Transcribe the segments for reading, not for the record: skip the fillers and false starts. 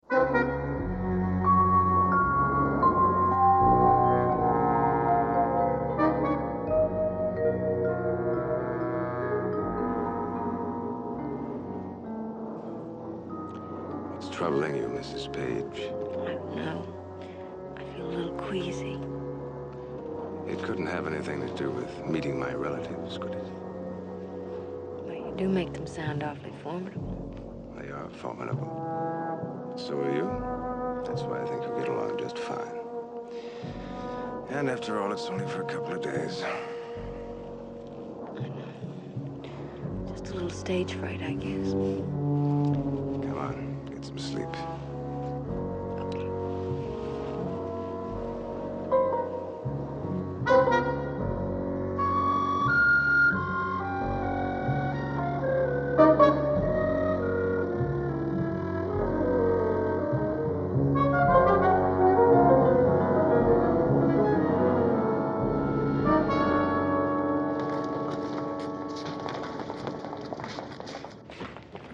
What's troubling you, Mrs. Page? I don't know. I feel a little queasy. It couldn't have anything to do with meeting my relatives, could it? Well, you do make them sound awfully formidable. They are formidable. So are you. That's why I think you'll get along just fine. And after all, it's only for a couple of days. I know. Just a little stage fright, I guess. Come on, get some sleep. Okay.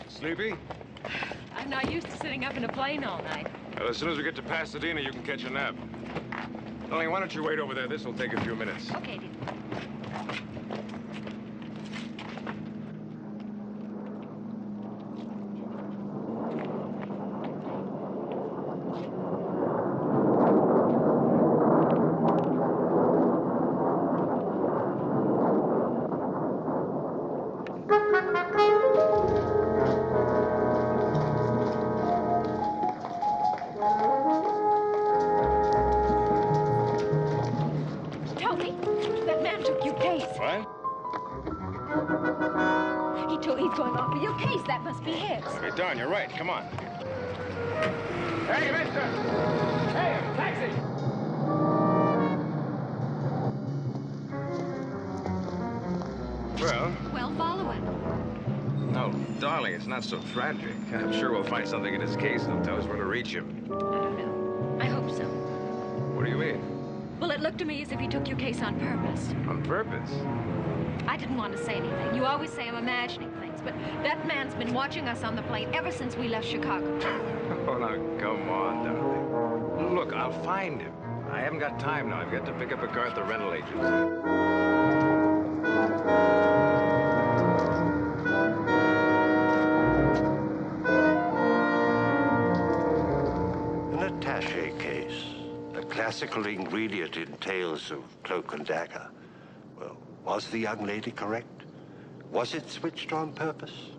Sleepy? I'm not used to sitting up in a plane all night. Well, as soon as we get to Pasadena, you can catch a nap. Only, why don't you wait over there? This will take a few minutes. Okay, dear. Tony, that man took your case. What? He's going off for your case. That must be his. Okay, darn, you're right. Come on. Hey, mister! Hey, taxi! Well, follow it. No, darling, it's not so tragic. I'm sure we'll find something in his case that'll tell us where to reach him. I don't know. I hope so. What do you mean? Well, it looked to me as if he took your case on purpose. On purpose? I didn't want to say anything. You always say I'm imagining things, but that man's been watching us on the plane ever since we left Chicago. Oh, now, come on, darling. Look, I'll find him. I haven't got time now. I've got to pick up a car at the rental agency. An attaché case, a classical ingredient in tales of cloak and dagger. Well, was the young lady correct? Was it switched on purpose?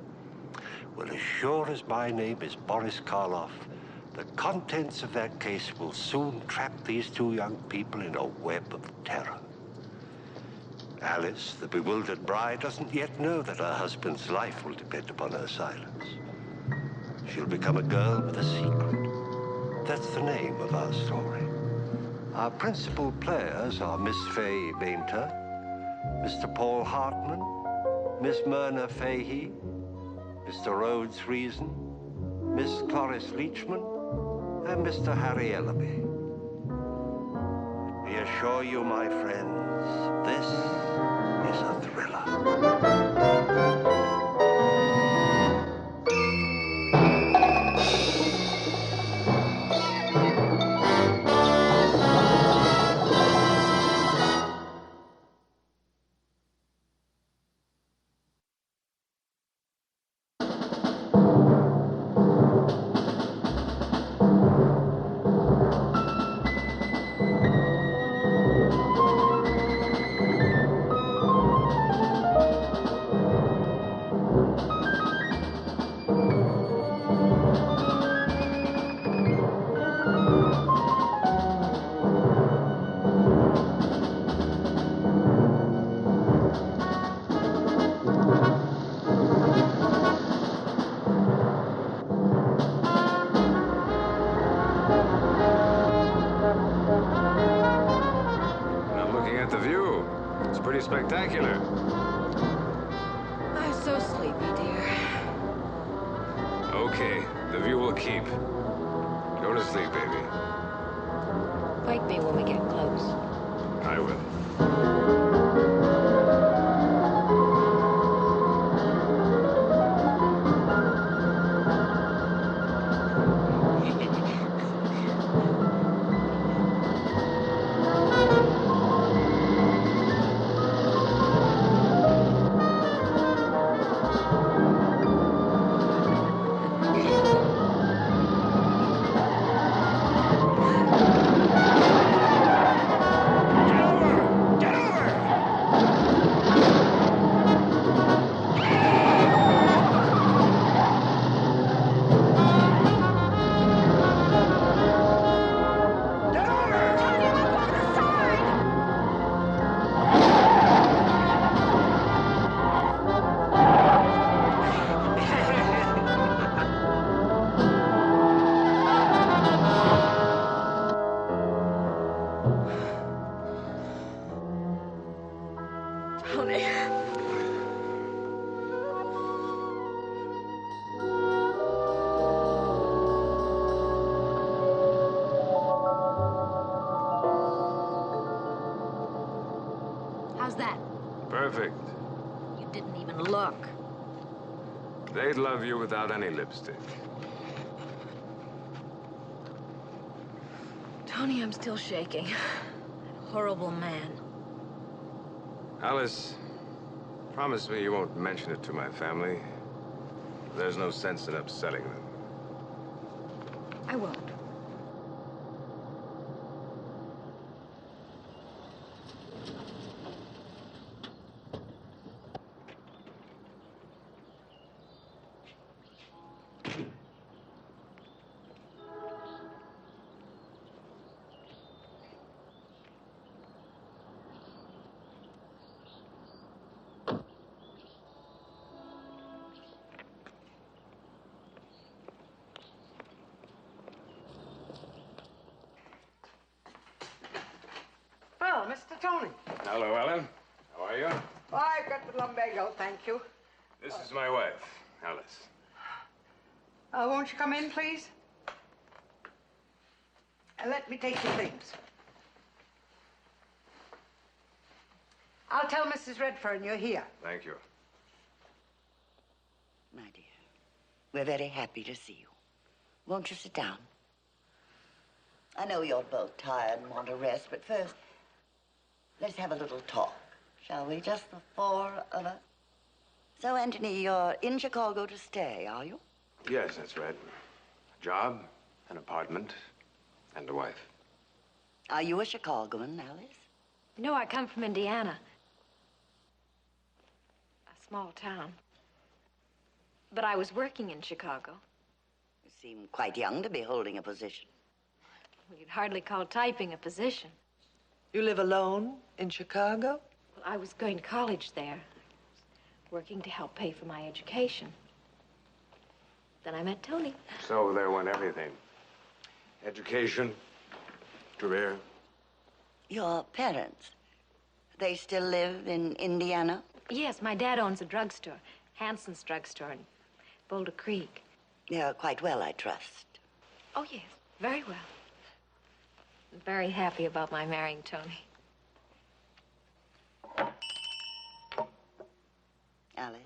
Well, as sure as my name is Boris Karloff, the contents of that case will soon trap these two young people in a web of terror. Alice, the bewildered bride, doesn't yet know that her husband's life will depend upon her silence. She'll become a girl with a secret. That's the name of our story. Our principal players are Miss Fay Bainter, Mr. Paul Hartman, Miss Myrna Fahey, Mr. Rhodes Reason, Miss Cloris Leachman, and Mr. Harry Ellaby. We assure you, my friends, this is a thriller. Spectacular. I'm so sleepy, dear. Okay, the view will keep. Go to sleep, baby. Wake me when we get close. I will. perfect. You didn't even look. They'd love you without any lipstick. Tony, I'm still shaking. That horrible man. Alice, promise me you won't mention it to my family. There's no sense in upsetting them. I won't. Well, Mr. Tony. Hello, Ellen. How are you? Oh, I've got the lumbago, thank you. This is my wife, Alice. Won't you come in, please? And let me take your things. I'll tell Mrs. Redfern you're here. Thank you. My dear, we're very happy to see you. Won't you sit down? I know you're both tired and want to rest, but first, let's have a little talk, shall we? Just the four of us. So, Anthony, you're in Chicago to stay, are you? Yes, that's right. A job, an apartment, and a wife. Are you a Chicagoan, Alice? You know, I come from Indiana. A small town. But I was working in Chicago. You seem quite young to be holding a position. Well, you'd hardly call typing a position. You live alone in Chicago? Well, I was going to college there. Working to help pay for my education. Then I met Tony. So there went everything. Education, career. Your parents, they still live in Indiana? Yes, my dad owns a drugstore. Hanson's drugstore in Boulder Creek. They're quite well, I trust. Oh, yes, very well. I'm very happy about my marrying Tony. Alice,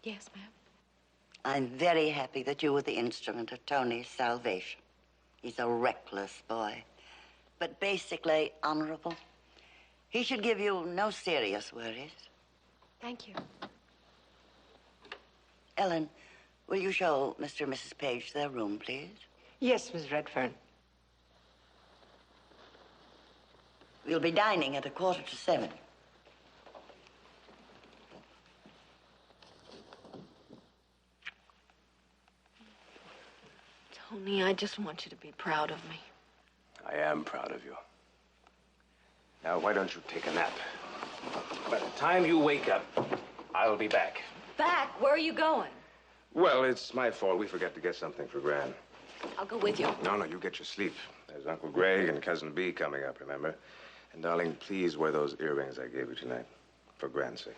Yes, ma'am. I'm very happy that you were the instrument of Tony's salvation. He's a reckless boy, but basically honorable. He should give you no serious worries. Thank you. Ellen, will you show Mr. and Mrs. Page their room, please? Yes, Miss Redfern. We'll be dining at 7:15. Tony, I just want you to be proud of me. I am proud of you. Now, why don't you take a nap? By the time you wake up, I'll be back. Back? Where are you going? Well, it's my fault. We forgot to get something for Gran. I'll go with you. No, you get your sleep. There's Uncle Greg and Cousin Bee coming up, remember? And, darling, please wear those earrings I gave you tonight, for Gran's sake.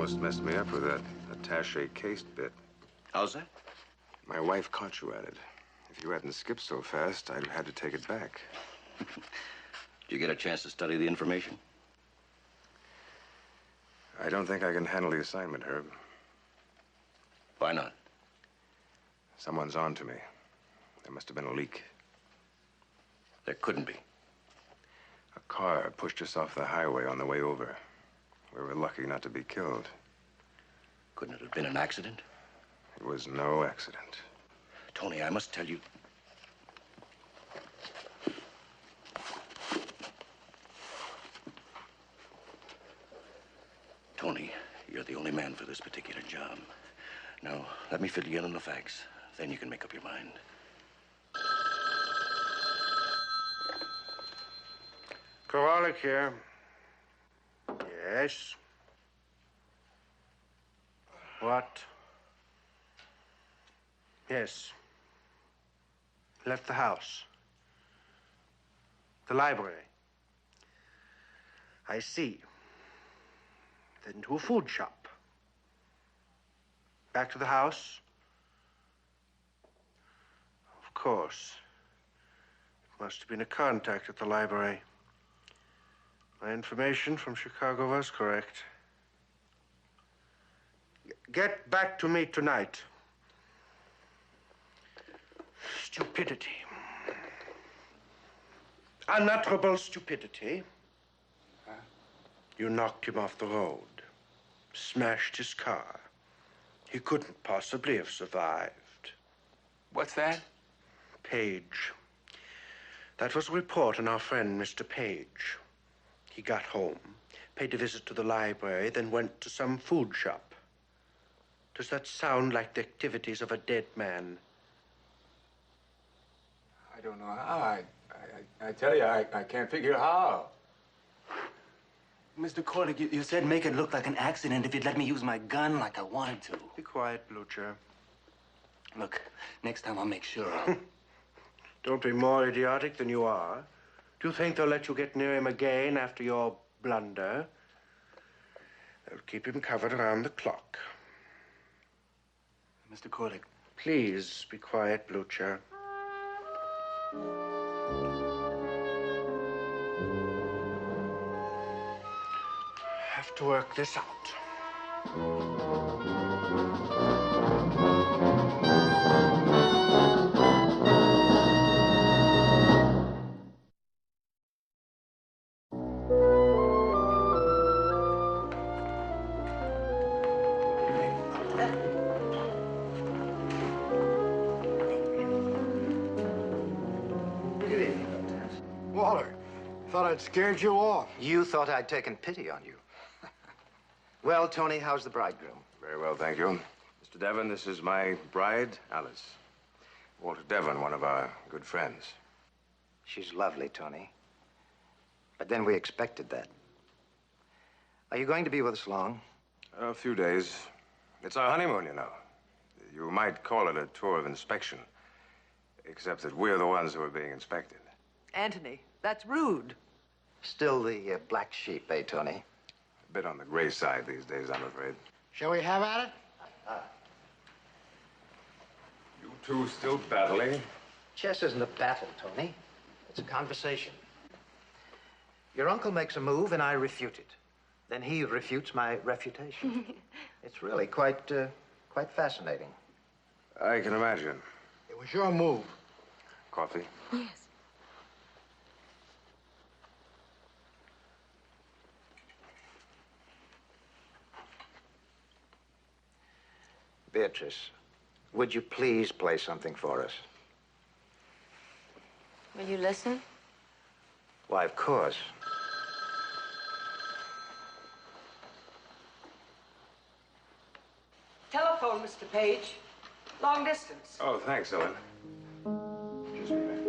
almost messed me up with that attaché cased bit. How's that? My wife caught you at it. If you hadn't skipped so fast, I'd have had to take it back. Did you get a chance to study the information? I don't think I can handle the assignment, Herb. Why not? Someone's on to me. There must have been a leak. There couldn't be. A car pushed us off the highway on the way over. We were lucky not to be killed. Couldn't it have been an accident? It was no accident. Tony, I must tell you. Tony, you're the only man for this particular job. Now, let me fill you in on the facts. Then you can make up your mind. Kowalik here. Yes? What? Yes. Left the house. The library. I see. Then to a food shop. Back to the house? Of course. It must have been a contact at the library. My information from Chicago was correct. Get back to me tonight. Stupidity. Unutterable stupidity. You knocked him off the road. Smashed his car. He couldn't possibly have survived. What's that? Page. That was a report on our friend, Mr. Page. He got home, paid a visit to the library, then went to some food shop. Does that sound like the activities of a dead man? I don't know how. I tell you, I can't figure how. Mr. Corlick, you said make it look like an accident if you'd let me use my gun like I wanted to. Be quiet, Blucher. Look, next time I'll make sure I'll... Don't be more idiotic than you are. Do you think they'll let you get near him again after your blunder? They'll keep him covered around the clock. Mr. Corlick. Please be quiet, Blucher. Have to work this out. Waller, thought I'd scared you off. You thought I'd taken pity on you. Well, Tony, how's the bridegroom? Very well, thank you. Mr. Devon, this is my bride, Alice. Walter Devon, one of our good friends. She's lovely, Tony. But then we expected that. Are you going to be with us long? A few days. It's our honeymoon, you know. You might call it a tour of inspection, except that we're the ones who are being inspected. Anthony, that's rude. Still the black sheep, eh, Tony? A bit on the gray side these days, I'm afraid. Shall we have at it? You two still battling? Chess isn't a battle, Tony. It's a conversation. Your uncle makes a move and I refute it. Then he refutes my refutation. It's really quite fascinating. I can imagine. It was your move. Coffee? Yes. Beatrice, would you please play something for us? Will you listen? Why, of course. Telephone, Mr. Page. Long distance. Oh, thanks, Ellen. Just a minute.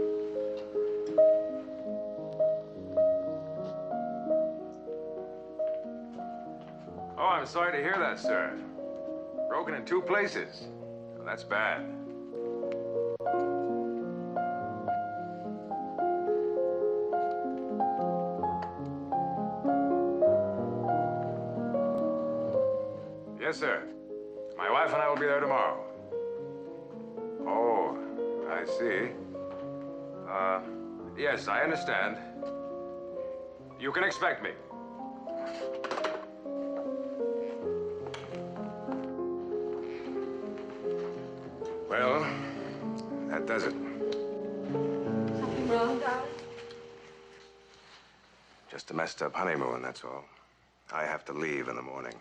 Oh, I'm sorry to hear that, sir. Broken in 2 places. Well, that's bad. Yes, sir. My wife and I will be there tomorrow. Oh, I see. Yes, I understand. You can expect me. Well, that does it. Something wrong, darling? Just a messed up honeymoon, that's all. I have to leave in the morning.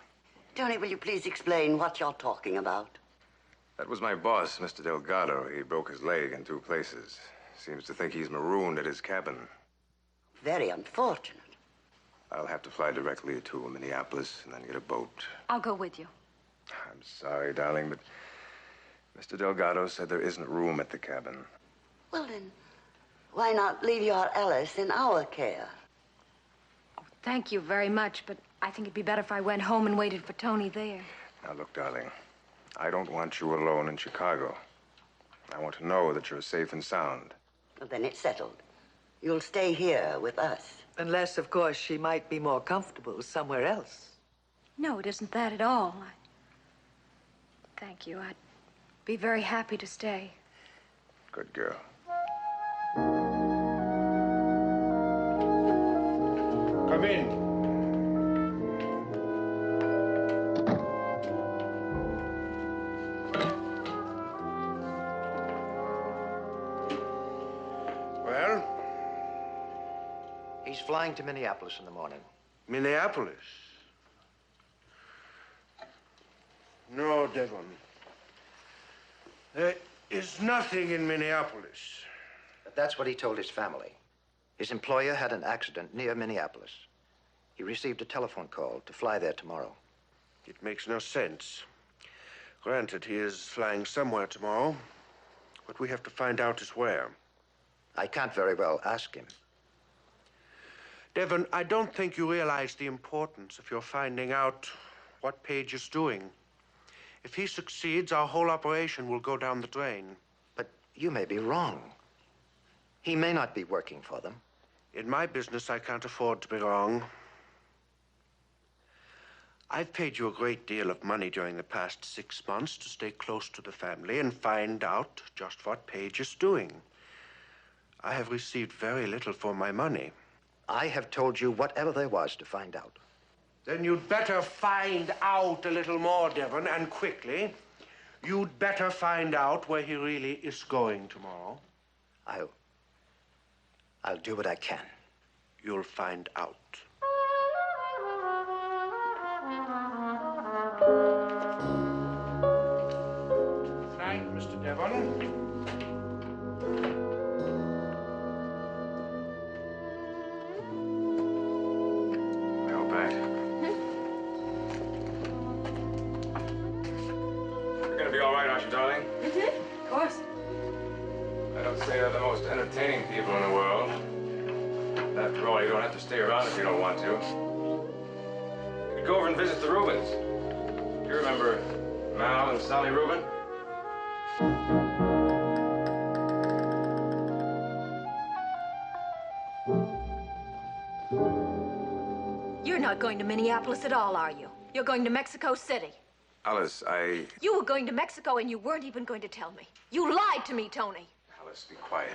Tony, will you please explain what you're talking about? That was my boss, Mr. Delgado. He broke his leg in 2 places. Seems to think he's marooned at his cabin. Very unfortunate. I'll have to fly directly to Minneapolis and then get a boat. I'll go with you. I'm sorry, darling, but Mr. Delgado said there isn't room at the cabin. Well, then, why not leave your Alice in our care? Oh, thank you very much, but I think it'd be better if I went home and waited for Tony there. Now, look, darling, I don't want you alone in Chicago. I want to know that you're safe and sound. Well, then it's settled. You'll stay here with us. Unless, of course, she might be more comfortable somewhere else. No, it isn't that at all. Thank you. I'd be very happy to stay. Good girl. Come in. Well? He's flying to Minneapolis in the morning. Minneapolis? No, Devon. There is nothing in Minneapolis. But that's what he told his family. His employer had an accident near Minneapolis. He received a telephone call to fly there tomorrow. It makes no sense. Granted, he is flying somewhere tomorrow, but we have to find out is where. I can't very well ask him. Devon, I don't think you realize the importance of your finding out what Page is doing. If he succeeds, our whole operation will go down the drain. But you may be wrong. He may not be working for them. In my business, I can't afford to be wrong. I've paid you a great deal of money during the past 6 months to stay close to the family and find out just what Page is doing. I have received very little for my money. I have told you whatever there was to find out. Then you'd better find out a little more, Devon, and quickly. You'd better find out where he really is going tomorrow. I'll do what I can. You'll find out. Thank you, Mr. Devon. Darling? Mm-hmm. Of course. I don't say they're the most entertaining people in the world. After all, you don't have to stay around if you don't want to. You could go over and visit the Rubens. You remember Mal and Sally Rubin? You're not going to Minneapolis at all, are you? You're going to Mexico City. Alice, You were going to Mexico and you weren't even going to tell me. You lied to me, Tony. Alice, be quiet.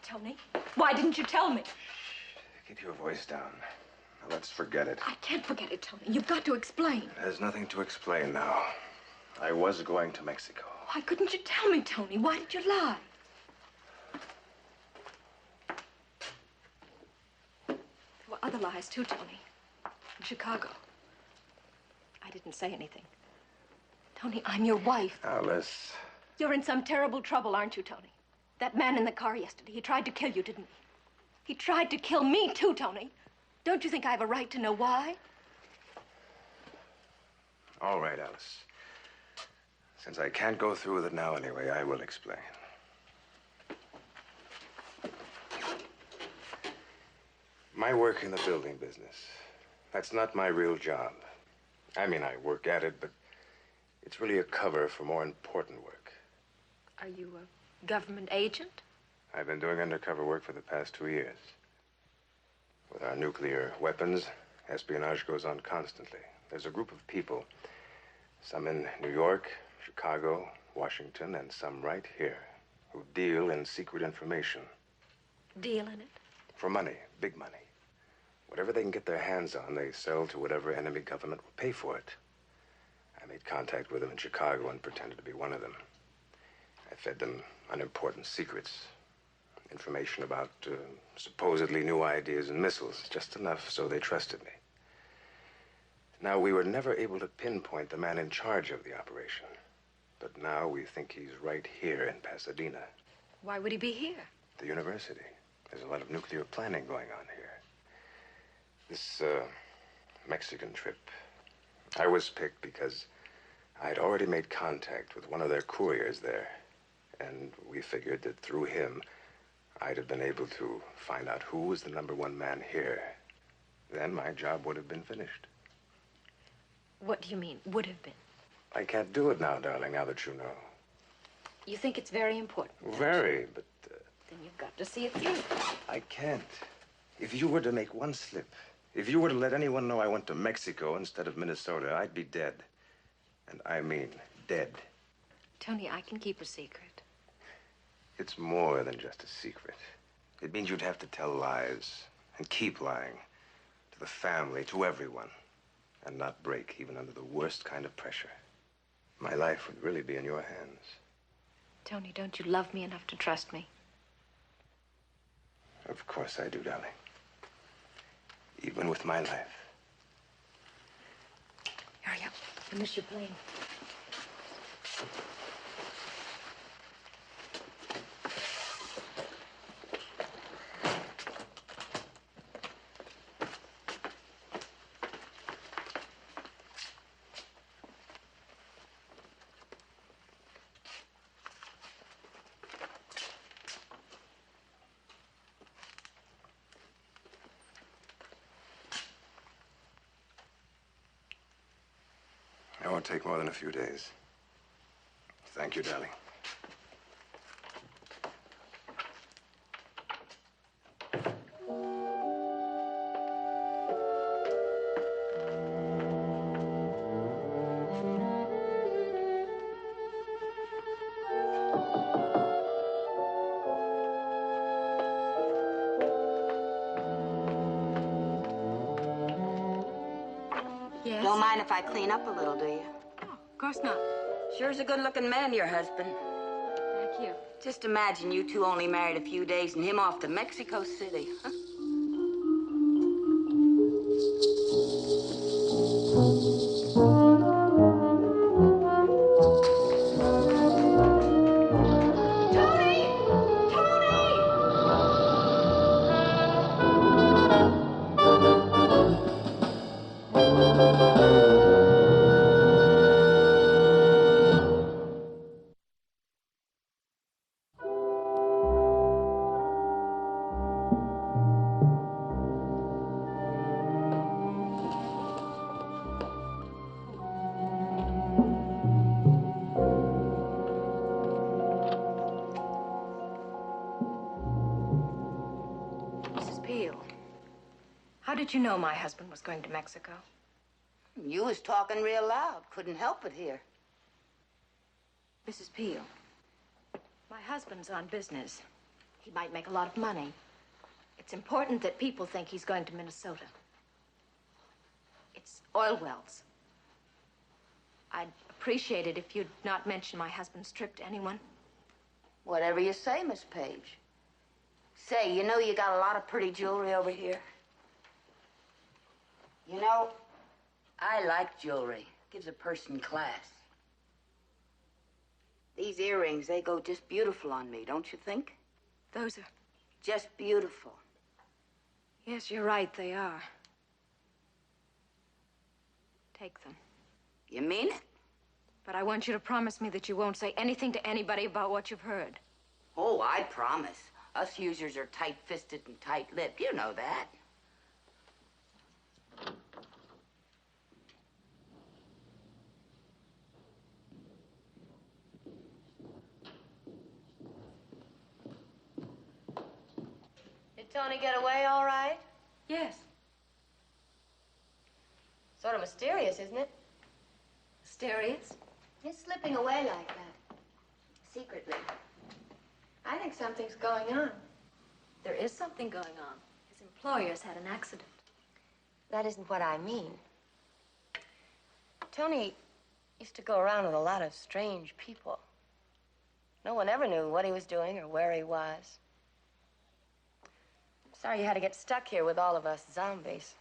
Tony, why didn't you tell me? Keep your voice down. Now, let's forget it. I can't forget it, Tony. You've got to explain. There's nothing to explain now. I was going to Mexico. Why couldn't you tell me, Tony? Why did you lie? There were other lies, too, Tony. In Chicago. I didn't say anything. Tony, I'm your wife. Alice. You're in some terrible trouble, aren't you, Tony? That man in the car yesterday, he tried to kill you, didn't he? He tried to kill me, too, Tony. Don't you think I have a right to know why? All right, Alice. Since I can't go through with it now anyway, I will explain. My work in the building business, that's not my real job. I mean, I work at it, but it's really a cover for more important work. Are you a government agent? I've been doing undercover work for the past 2 years. With our nuclear weapons, espionage goes on constantly. There's a group of people, some in New York, Chicago, Washington, and some right here, who deal in secret information. Deal in it? For money, big money. Whatever they can get their hands on, they sell to whatever enemy government will pay for it. I made contact with them in Chicago and pretended to be one of them. I fed them unimportant secrets. Information about supposedly new ideas and missiles, just enough so they trusted me. Now, we were never able to pinpoint the man in charge of the operation. But now we think he's right here in Pasadena. Why would he be here? The university. There's a lot of nuclear planning going on here. This Mexican trip, I was picked because I'd already made contact with one of their couriers there. And we figured that through him, I'd have been able to find out who was the #1 man here. Then my job would have been finished. What do you mean, would have been? I can't do it now, darling, now that you know. You think it's very important? Very, but... Then you've got to see it through. I can't. If you were to make one slip, if you were to let anyone know I went to Mexico instead of Minnesota, I'd be dead. And I mean dead. Tony, I can keep a secret. It's more than just a secret. It means you'd have to tell lies and keep lying to the family, to everyone, and not break even under the worst kind of pressure. My life would really be in your hands. Tony, don't you love me enough to trust me? Of course I do, darling. Even with my life. Hurry up. I miss your plane. It won't take more than a few days. Thank you, darling. Yes? Don't mind if I clean up a little, do you? Oh, of course not. Sure's a good-looking man, your husband. Thank you. Just imagine you two only married a few days and him off to Mexico City. Huh? How did you know my husband was going to Mexico? You was talking real loud. Couldn't help it here. Mrs. Peel, my husband's on business. He might make a lot of money. It's important that people think he's going to Minnesota. It's oil wells. I'd appreciate it if you'd not mention my husband's trip to anyone. Whatever you say, Miss Page. Say, you know you got a lot of pretty jewelry over here? You know, I like jewelry. Gives a person class. These earrings, they go just beautiful on me, don't you think? Those are... Just beautiful. Yes, you're right, they are. Take them. You mean it? But I want you to promise me that you won't say anything to anybody about what you've heard. Oh, I promise. Us users are tight-fisted and tight-lipped. You know that. Tony get away all right? Yes. Sort of mysterious, isn't it? Mysterious? He's slipping away like that. Secretly. I think something's going on. There is something going on. His employer's had an accident. That isn't what I mean. Tony used to go around with a lot of strange people. No one ever knew what he was doing or where he was. I'm sorry you had to get stuck here with all of us zombies.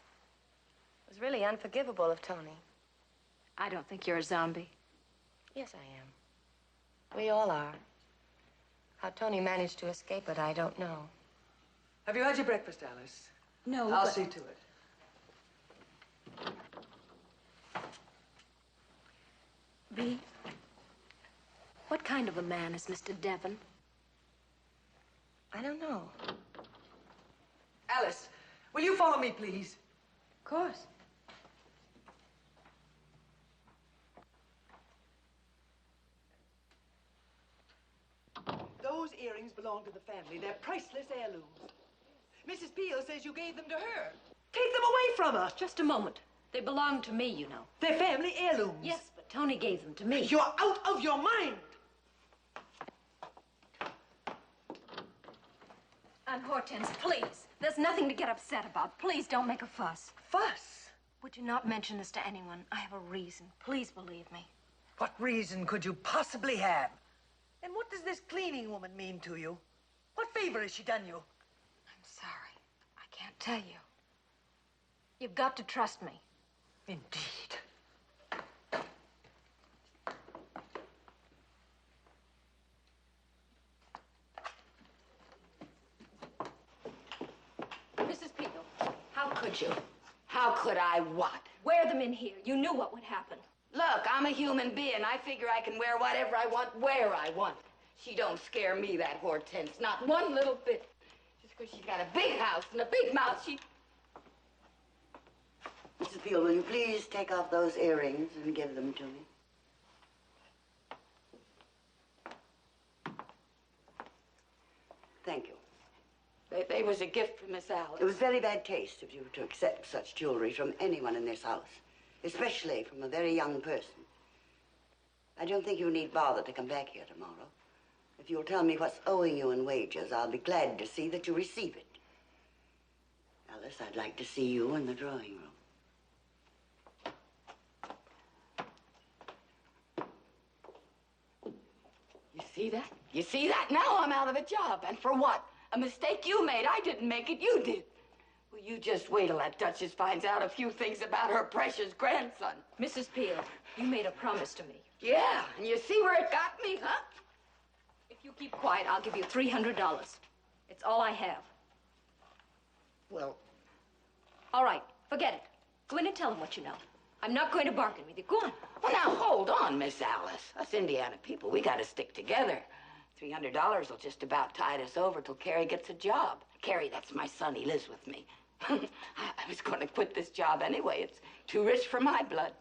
It was really unforgivable of Tony. I don't think you're a zombie. Yes, I am. We all are. How Tony managed to escape it, I don't know. Have you had your breakfast, Alice? No, I'll but... see to it. B, what kind of a man is Mr. Devon? I don't know. Alice, will you follow me, please? Of course. Those earrings belong to the family. They're priceless heirlooms. Mrs. Peel says you gave them to her. Take them away from her. Just a moment. They belong to me, you know. They're family heirlooms. Yes, but Tony gave them to me. You're out of your mind. And Hortense, please. There's nothing to get upset about. Please don't make a fuss. Fuss? Would you not mention this to anyone? I have a reason. Please believe me. What reason could you possibly have? And what does this cleaning woman mean to you? What favor has she done you? I'm sorry. I can't tell you. You've got to trust me. Indeed. Mrs. Peel, how could you? How could I what? Wear them in here. You knew what would happen. Look, I'm a human being. I figure I can wear whatever I want, where I want. She don't scare me, that Hortense, not one little bit. Just because she's got a big house and a big mouth, she... Mrs. Peel, will you please take off those earrings and give them to me? Thank you. They was a gift from Miss Alice. It was very bad taste of you to accept such jewelry from anyone in this house, especially from a very young person. I don't think you need bother to come back here tomorrow. If you'll tell me what's owing you in wages, I'll be glad to see that you receive it. Alice, I'd like to see you in the drawing room. You see that? You see that? Now I'm out of a job. And for what? A mistake you made. I didn't make it. You did. Well, you just wait till that Duchess finds out a few things about her precious grandson. Mrs. Peel, you made a promise to me. Yeah, and you see where it got me, huh? If you keep quiet, I'll give you $300. It's all I have. Well... All right, forget it. Go in and tell them what you know. I'm not going to bargain with you. Go on. Well, now, hold on, Miss Alice. Us Indiana people, we gotta stick together. $300 will just about tide us over till Carrie gets a job. Carrie, that's my son. He lives with me. I was going to quit this job anyway. It's too rich for my blood.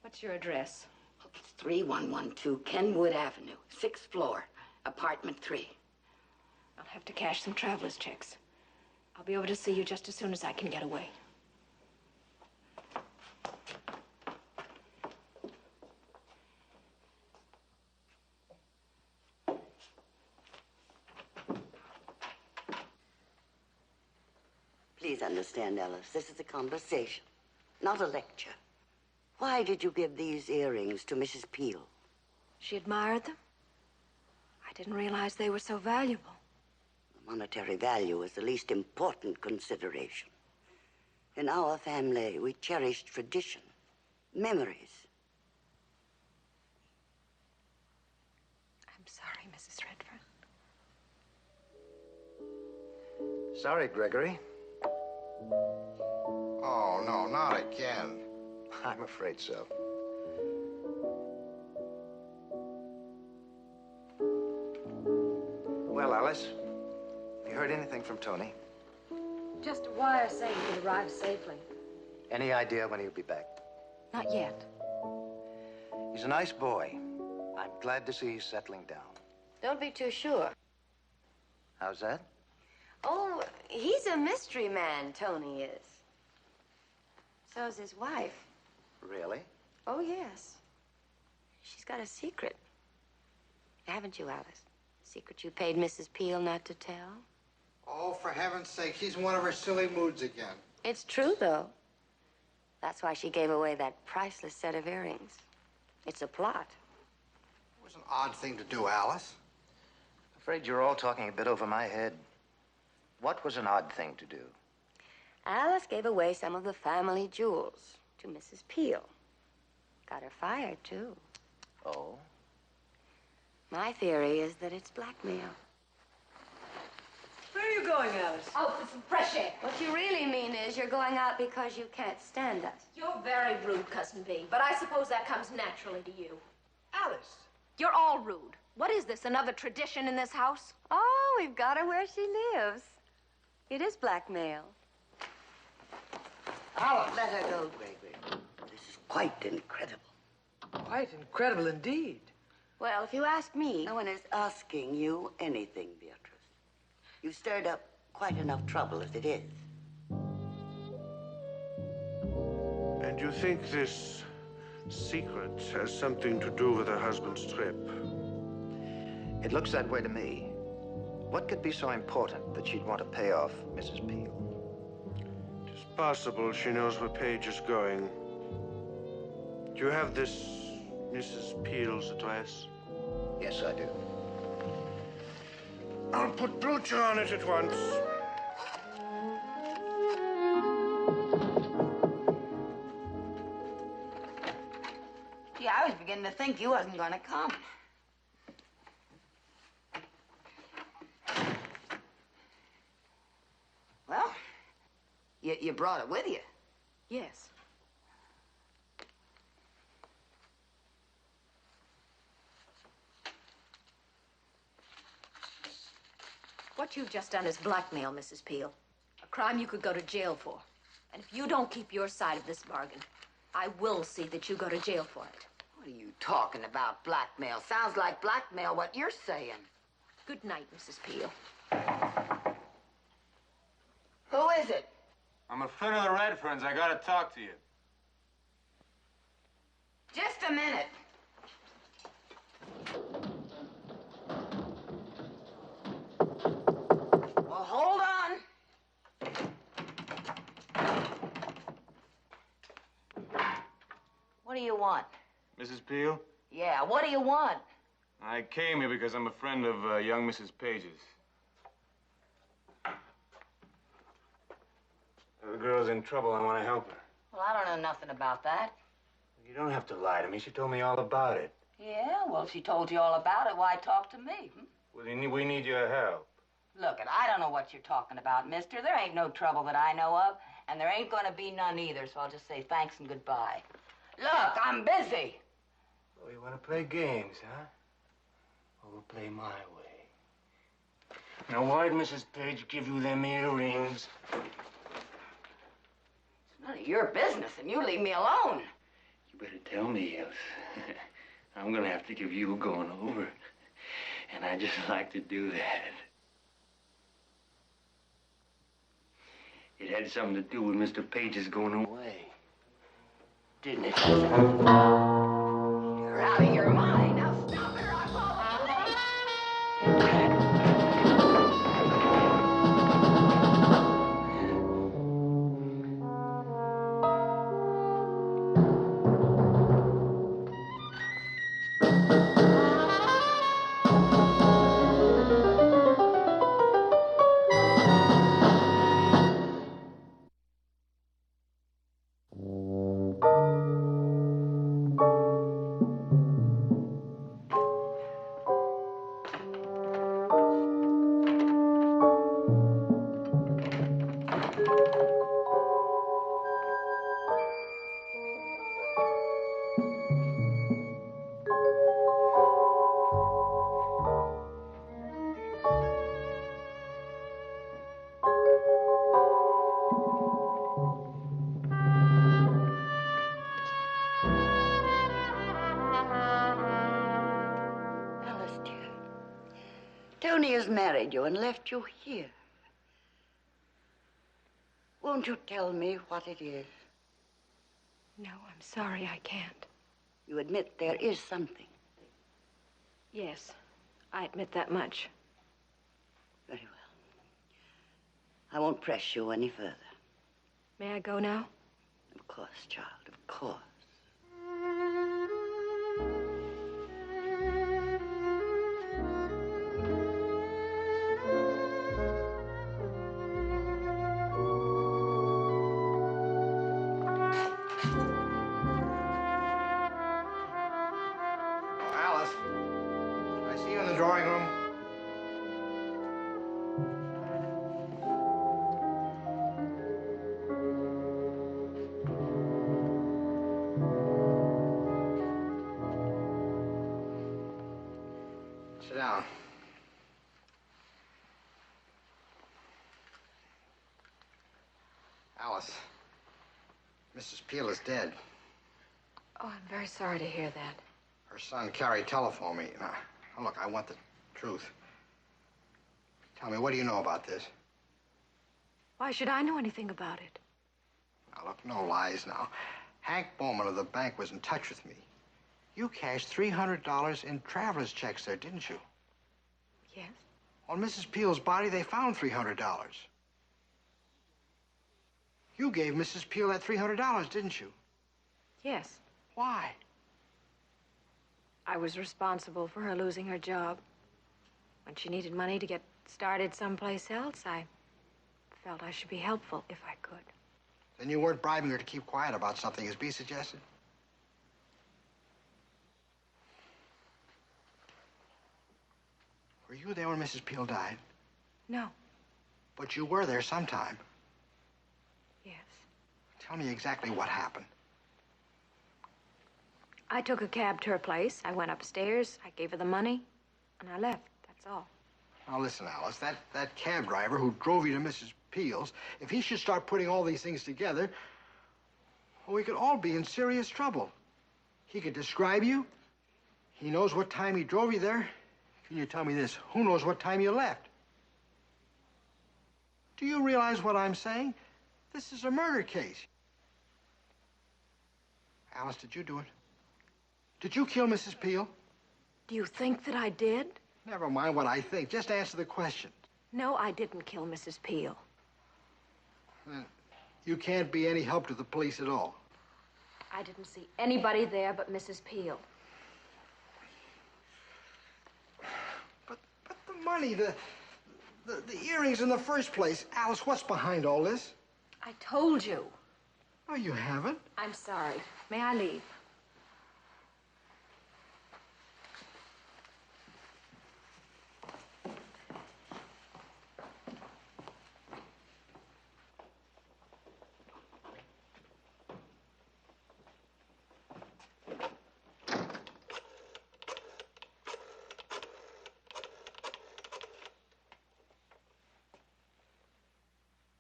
What's your address? Look, it's 3112 Kenwood Avenue, 6th floor, apartment 3. I'll have to cash some traveler's checks. I'll be over to see you just as soon as I can get away. Please understand, Alice, this is a conversation, not a lecture. Why did you give these earrings to Mrs. Peel? She admired them. I didn't realize they were so valuable. The monetary value is the least important consideration. In our family, we cherish tradition, memories. I'm sorry, Mrs. Redfern. Sorry, Gregory. Oh, no, not again. I'm afraid so. Well, Alice, have you heard anything from Tony? Just a wire saying he'd arrived safely. Any idea when he'll be back? Not yet. He's a nice boy. I'm glad to see he's settling down. Don't be too sure. How's that? Oh, he's a mystery man, Tony is. So's his wife. Really? Oh, yes. She's got a secret. Haven't you, Alice? Secret you paid Mrs. Peel not to tell? Oh, for heaven's sake, she's in one of her silly moods again. It's true, though. That's why she gave away that priceless set of earrings. It's a plot. It was an odd thing to do, Alice. Afraid you're all talking a bit over my head. What was an odd thing to do? Alice gave away some of the family jewels to Mrs. Peel. Got her fired, too. Oh? My theory is that it's blackmail. Where are you going, Alice? Out for some fresh air. What you really mean is you're going out because you can't stand us. You're very rude, Cousin Bee, but I suppose that comes naturally to you. Alice. You're all rude. What is this, another tradition in this house? Oh, we've got her where she lives. It is blackmail. Alice! Let her go, Gregory. This is quite incredible. Quite incredible indeed. Well, if you ask me... No one is asking you anything, Beatrice. You stirred up quite enough trouble as it is. And you think this secret has something to do with her husband's trip? It looks that way to me. What could be so important that she'd want to pay off Mrs. Peel? It's possible she knows where Page is going. Do you have this Mrs. Peel's address? Yes, I do. I'll put Blucher on it at once. Gee, I was beginning to think you wasn't going to come. Well, you brought it with you. Yes. What you've just done is blackmail, Mrs. Peel. A crime you could go to jail for. And if you don't keep your side of this bargain, I will see that you go to jail for it. What are you talking about, blackmail? Sounds like blackmail, what you're saying. Good night, Mrs. Peel. Who is it? I'm a friend of the Redferns. I gotta talk to you. Just a minute. Well, hold on. What do you want? Mrs. Peel? Yeah, what do you want? I came here because I'm a friend of young Mrs. Page's. The girl's in trouble. I want to help her. Well, I don't know nothing about that. You don't have to lie to me. She told me all about it. Yeah, well, if she told you all about it, why talk to me? Well, we need your help. Look, I don't know what you're talking about, mister. There ain't no trouble that I know of, and there ain't gonna be none either, so I'll just say thanks and goodbye. Look, I'm busy. Oh, you want to play games, huh? Well, we'll play my way. Now, why'd Mrs. Page give you them earrings? It's none of your business, and you leave me alone. You better tell me, else I'm gonna have to give you a going over. And I just like to do that. It had something to do with Mr. Page's going away. Didn't it? You're out of your mind. Now stop it or I'll call the police. Tony has married you and left you here. Won't you tell me what it is? No, I'm sorry, I can't. You admit there is something. Yes, I admit that much. Very well. I won't press you any further. May I go now? Of course, child, of course. Alice, I see you in the drawing room. Sit down. Alice, Mrs. Peel is dead. Oh, I'm very sorry to hear that. Her son, Carrie, telephoned me. Now, look, I want the truth. Tell me, what do you know about this? Why should I know anything about it? Now, look, no lies now. Hank Bowman of the bank was in touch with me. You cashed $300 in traveler's checks there, didn't you? Yes. On Mrs. Peel's body, they found $300. You gave Mrs. Peel that $300, didn't you? Yes. Why? I was responsible for her losing her job. When she needed money to get started someplace else, I felt I should be helpful if I could. Then you weren't bribing her to keep quiet about something, as B suggested? Were you there when Mrs. Peel died? No. But you were there sometime. Yes. Tell me exactly what happened. I took a cab to her place. I went upstairs, I gave her the money, and I left. That's all. Now, listen, Alice, that cab driver who drove you to Mrs. Peel's, if he should start putting all these things together, well, we could all be in serious trouble. He could describe you. He knows what time he drove you there. Can you tell me this? Who knows what time you left? Do you realize what I'm saying? This is a murder case. Alice, did you do it? Did you kill Mrs. Peel? Do you think that I did? Never mind what I think. Just answer the question. No, I didn't kill Mrs. Peel. You can't be any help to the police at all. I didn't see anybody there but Mrs. Peel. But the money, the earrings in the first place. Alice, what's behind all this? I told you. No, you haven't. I'm sorry. May I leave?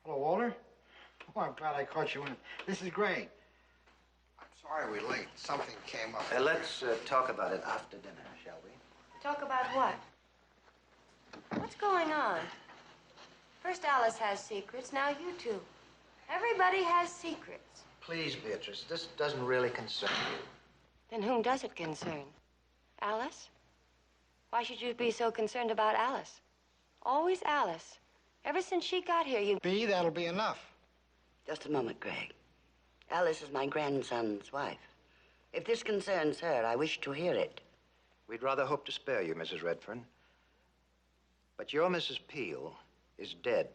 Hello, Walter. Oh, I'm glad I caught you in. This is Greg. I'm sorry we're late. Something came up. Let's talk about it after dinner, shall we? Talk about what? What's going on? First Alice has secrets, now you two. Everybody has secrets. Please, Beatrice, this doesn't really concern you. Then whom does it concern? Alice? Why should you be so concerned about Alice? Always Alice. Ever since she got here, you... B, that'll be enough. Just a moment, Greg. Alice is my grandson's wife. If this concerns her, I wish to hear it. We'd rather hope to spare you, Mrs. Redfern. But your Mrs. Peel is dead.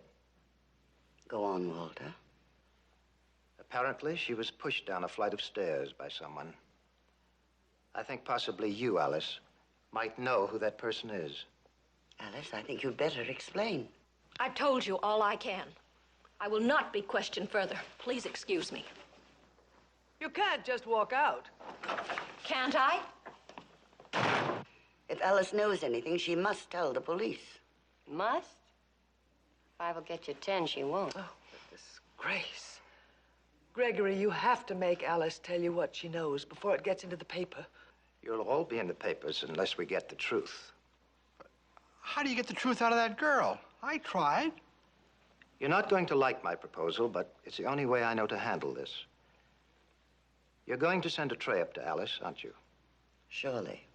Go on, Walter. Apparently, she was pushed down a flight of stairs by someone. I think possibly you, Alice, might know who that person is. Alice, I think you'd better explain. I've told you all I can. I will not be questioned further. Please excuse me. You can't just walk out. Can't I? If Alice knows anything, she must tell the police. Must? 5 will get you 10, she won't. Oh, the disgrace. Gregory, you have to make Alice tell you what she knows before it gets into the paper. You'll all be in the papers unless we get the truth. How do you get the truth out of that girl? I tried. You're not going to like my proposal, but it's the only way I know to handle this. You're going to send a tray up to Alice, aren't you? Surely.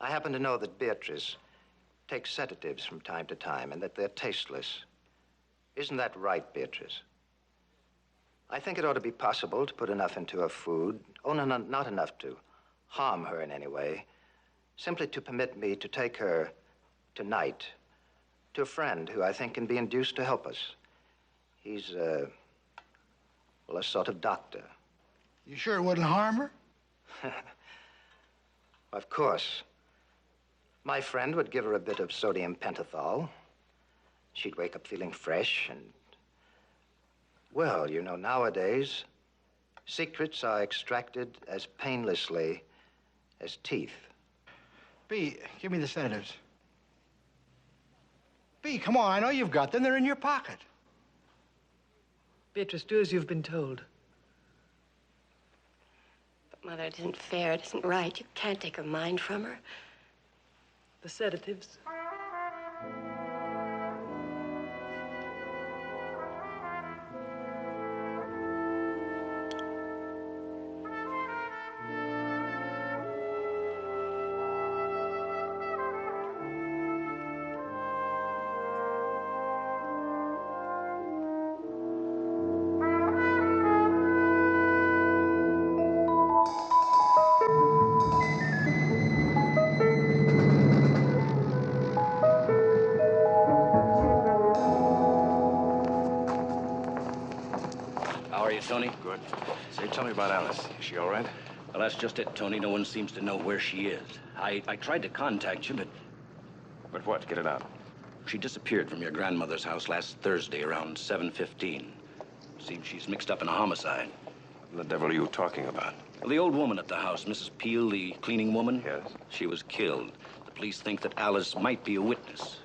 I happen to know that Beatrice takes sedatives from time to time and that they're tasteless. Isn't that right, Beatrice? I think it ought to be possible to put enough into her food, oh, no, not enough to harm her in any way, simply to permit me to take her tonight to a friend who I think can be induced to help us. He's, well, a sort of doctor. You sure it wouldn't harm her? Of course. My friend would give her a bit of sodium pentothal. She'd wake up feeling fresh and, well, you know, nowadays, secrets are extracted as painlessly as teeth. B, give me the sedatives. B, come on, I know you've got them. They're in your pocket. Beatrice, do as you've been told. But, Mother, it isn't fair. It isn't right. You can't take her mind from her. The sedatives. How are you, Tony? Good. Say, tell me about Alice. Is she all right? Well, that's just it, Tony. No one seems to know where she is. I tried to contact you, but... But what? Get it out. She disappeared from your grandmother's house last Thursday around 7:15. Seems she's mixed up in a homicide. What the devil are you talking about? Well, the old woman at the house, Mrs. Peel, the cleaning woman. Yes? She was killed. The police think that Alice might be a witness.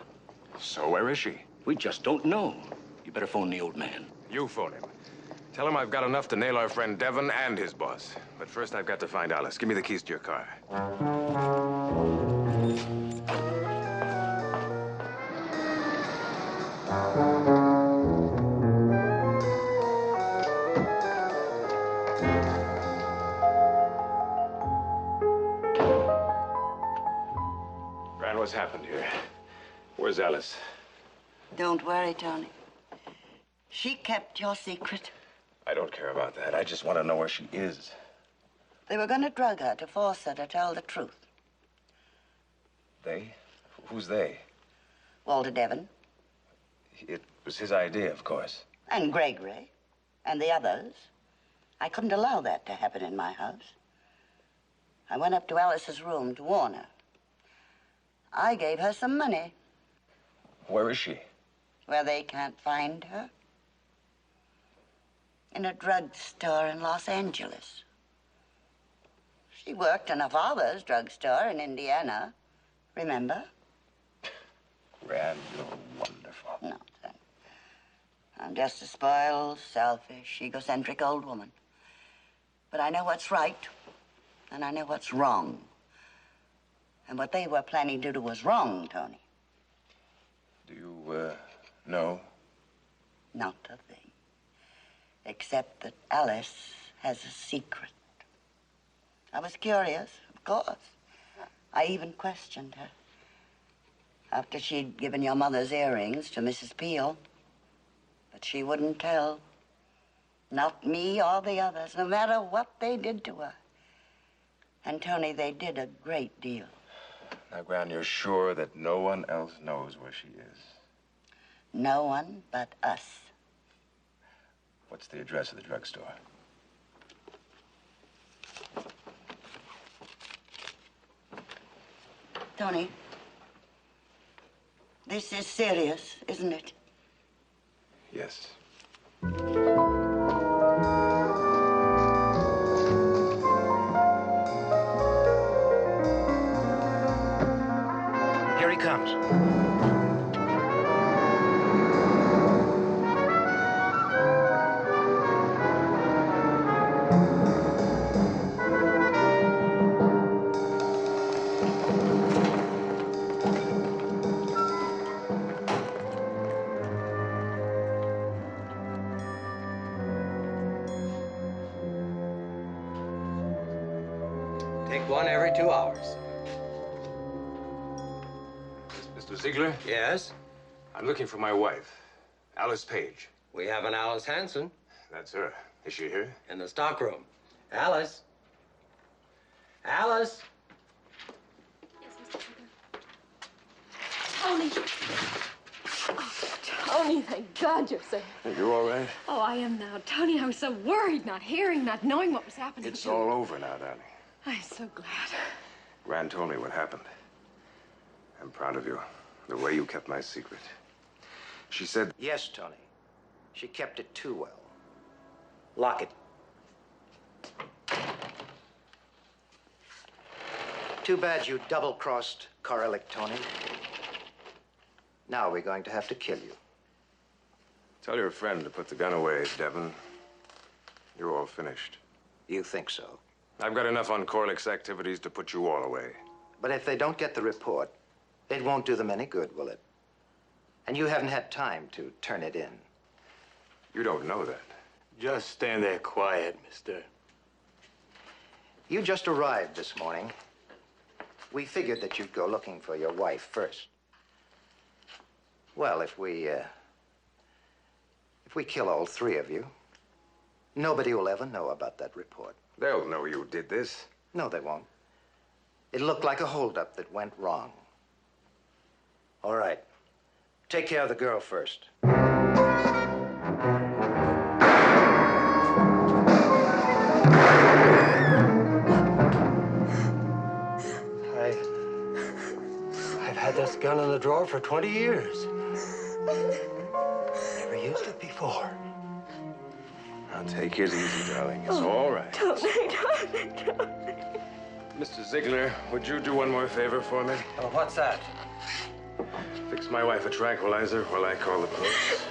So where is she? We just don't know. You better phone the old man. You phone him. Tell him I've got enough to nail our friend Devon and his boss. But first, I've got to find Alice. Give me the keys to your car. Gran, what's happened here? Where's Alice? Don't worry, Tony. She kept your secret. I don't care about that. I just want to know where she is. They were going to drug her to force her to tell the truth. They? Who's they? Walter Devon. It was his idea, of course. And Gregory. And the others. I couldn't allow that to happen in my house. I went up to Alice's room to warn her. I gave her some money. Where is she? Where they can't find her. In a drugstore in Los Angeles. She worked in her father's drugstore in Indiana. Remember? Gran, you're wonderful. No, son. I'm just a spoiled, selfish, egocentric old woman. But I know what's right, and I know what's wrong. And what they were planning to do was wrong, Tony. Do you, know? Not a thing. Except that Alice has a secret. I was curious, of course. I even questioned her. After she'd given your mother's earrings to Mrs. Peel. But she wouldn't tell. Not me or the others, no matter what they did to her. And, Tony, they did a great deal. Now, Gran, you're sure that no one else knows where she is? No one but us. What's the address of the drugstore? Tony, this is serious, isn't it? Yes. Here he comes. Take one every 2 hours. Mr. Ziegler? Yes? I'm looking for my wife, Alice Page. We have an Alice Hanson. That's her. Is she here? In the stockroom. Alice? Alice? Tony. Oh, Tony, thank God you're safe. Hey, you all right? Oh, I am now. Tony, I was so worried, not hearing, not knowing what was happening. It's all over now, darling. I'm so glad. Gran told me what happened. I'm proud of you. The way you kept my secret. She said... Yes, Tony. She kept it too well. Lock it. Too bad you double-crossed Coralic, Tony. Now we're going to have to kill you. Tell your friend to put the gun away, Devon. You're all finished. You think so? I've got enough on Corlick's activities to put you all away. But if they don't get the report, it won't do them any good, will it? And you haven't had time to turn it in. You don't know that. Just stand there quiet, mister. You just arrived this morning. We figured that you'd go looking for your wife first. Well, if we kill all three of you, nobody will ever know about that report. They'll know you did this. No, they won't. It looked like a holdup that went wrong. All right. Take care of the girl first. I've had this gun in the drawer for 20 years. Never used it before. Now take it easy, darling. It's all right. Tony. Mr. Ziegler, would you do one more favor for me? Oh, what's that? Fix my wife a tranquilizer while I call the police.